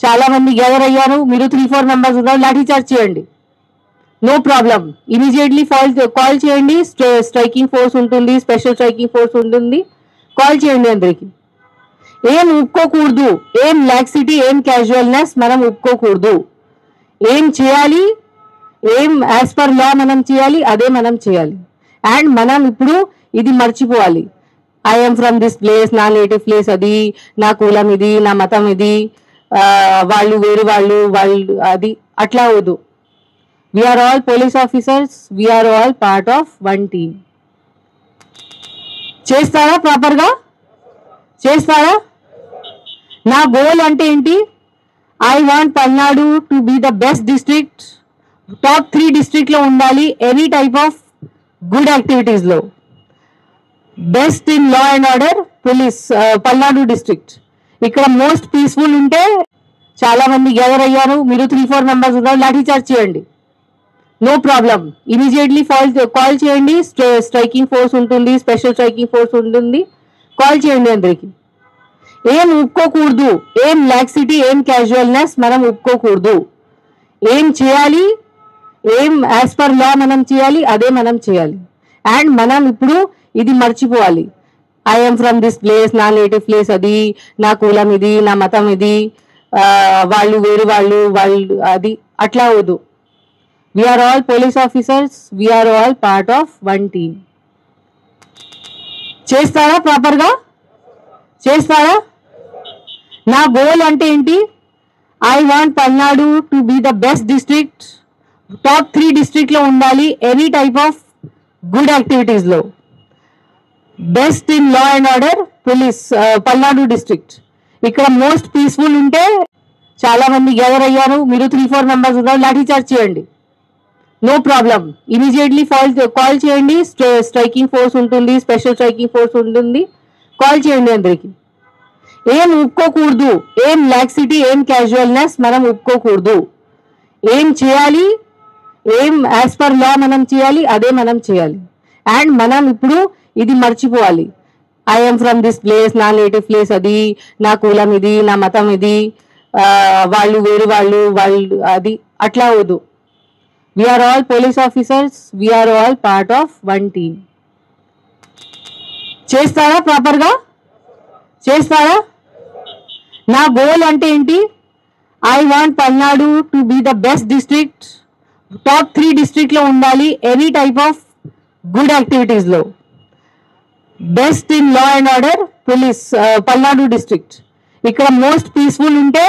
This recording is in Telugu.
చాలా మంది గ్యాదర్ అయ్యారు. మీరు 3-4 మెంబర్స్ ఉన్నారు, లాఠీ చార్జ్ చేయండి. No problem. ఇమీడియట్లీ కాల్ చేయండి. స్ట్రైకింగ్ ఫోర్స్ ఉంటుంది, స్పెషల్ స్ట్రైకింగ్ ఫోర్స్ ఉంటుంది. కాల్ చేయండి అందరికి. ఏం ఒప్పుకోకూడదు, ఏం లాక్సిటీ, ఏం క్యాజువల్నెస్ మనం ఒప్పుకోకూడదు. ఏం చేయాలి, ఏం యాజ్ పర్ లా మనం చేయాలి, అదే మనం చేయాలి. అండ్ మనం ఇప్పుడు ఇది మర్చిపోవాలి. ఐఎమ్ ఫ్రమ్ దిస్ ప్లేస్, నా నేటివ్ ప్లేస్ అది, నా కులం ఇది, నా మతం ఇది, వాళ్ళు వేరు వాళ్ళు అది అట్లా వద్దు. We are all police officers, we are all part of one team. చేస్తారా ప్రాపర్గా? చేస్తారా? నా గోల్ అంటే ఏంటి? I want Palnadu to be the best district, top 3 district లో ఉండాలి any type of good activities లో. Best in law and order police Palnadu district. ఇక్కడ మోస్ట్ పీస్ఫుల్ ఉంటే చాలా మంది గ్యాదర్ అయ్యారు. మీరు 3-4 మెంబర్స్ ఉన్నారు, లాఠీ చార్జ్ చేయండి. No problem. ఇమీడియట్లీ కాల్ చేయండి. స్ట్రైకింగ్ ఫోర్స్ ఉంటుంది, స్పెషల్ స్ట్రైకింగ్ ఫోర్స్ ఉంటుంది. కాల్ చేయండి అందరికి. ఏం ఒప్పుకోకూడదు, ఏం లాక్సిటీ, ఏం క్యాజువల్నెస్ మనం ఒప్పుకోకూడదు. ఏం చేయాలి, ఏం యాజ్ పర్ లా మనం చేయాలి, అదే మనం చేయాలి. అండ్ మనం ఇప్పుడు ఇది మర్చిపోవాలి. ఐఎమ్ ఫ్రమ్ దిస్ ప్లేస్, నా నేటివ్ ప్లేస్ అది, నా కులం ఇది, నా మతం ఇది, వాళ్ళు వేరు వాళ్ళు అది అట్లా వద్దు. We are all police officers, we are all part of one team. చేస్తారా ప్రాపర్గా? చేస్తారా? నా గోల్ అంటే ఏంటి? I want Palnadu to be the best district, top 3 district లో ఉండాలి any type of good activities లో. Best in law and order police Palnadu district. ఇక్కడ మోస్ట్ పీస్ఫుల్ ఉంటే చాలా మంది గ్యాదర్ అయ్యారు. మీరు 3-4 మెంబర్స్ ఉన్నారు, లాఠీ చార్జ్ చేయండి. No problem. ఇమీడియట్లీ కాల్ చేయండి. స్ట్రైకింగ్ ఫోర్స్ ఉంటుంది, స్పెషల్ స్ట్రైకింగ్ ఫోర్స్ ఉంటుంది. కాల్ చేయండి అందరికి. ఏం ఒప్పుకోకూడదు, ఏం లాక్సిటీ, ఏం క్యాజువల్నెస్ మనం ఒప్పుకోకూడదు. ఏం చేయాలి, ఏం యాజ్ పర్ లా మనం చేయాలి, అదే మనం చేయాలి. అండ్ మనం ఇప్పుడు ఇది మర్చిపోవాలి. ఐఎమ్ ఫ్రమ్ దిస్ ప్లేస్, నా నేటివ్ ప్లేస్ అది, నా కులం ఇది, నా మతం ఇది, వాళ్ళు వేరు వాళ్ళు అది అట్లా వద్దు. We are all police officers, we are all part of one team. చేస్తారా ప్రాపర్గా? చేస్తారా? నా గోల్ అంటే ఏంటి? I want Palnadu to be the best district, top 3 district లో ఉండాలి any type of good activities లో. Best in law and order police Palnadu district. ఇక్కడ మోస్ట్ పీస్ఫుల్ ఉంటే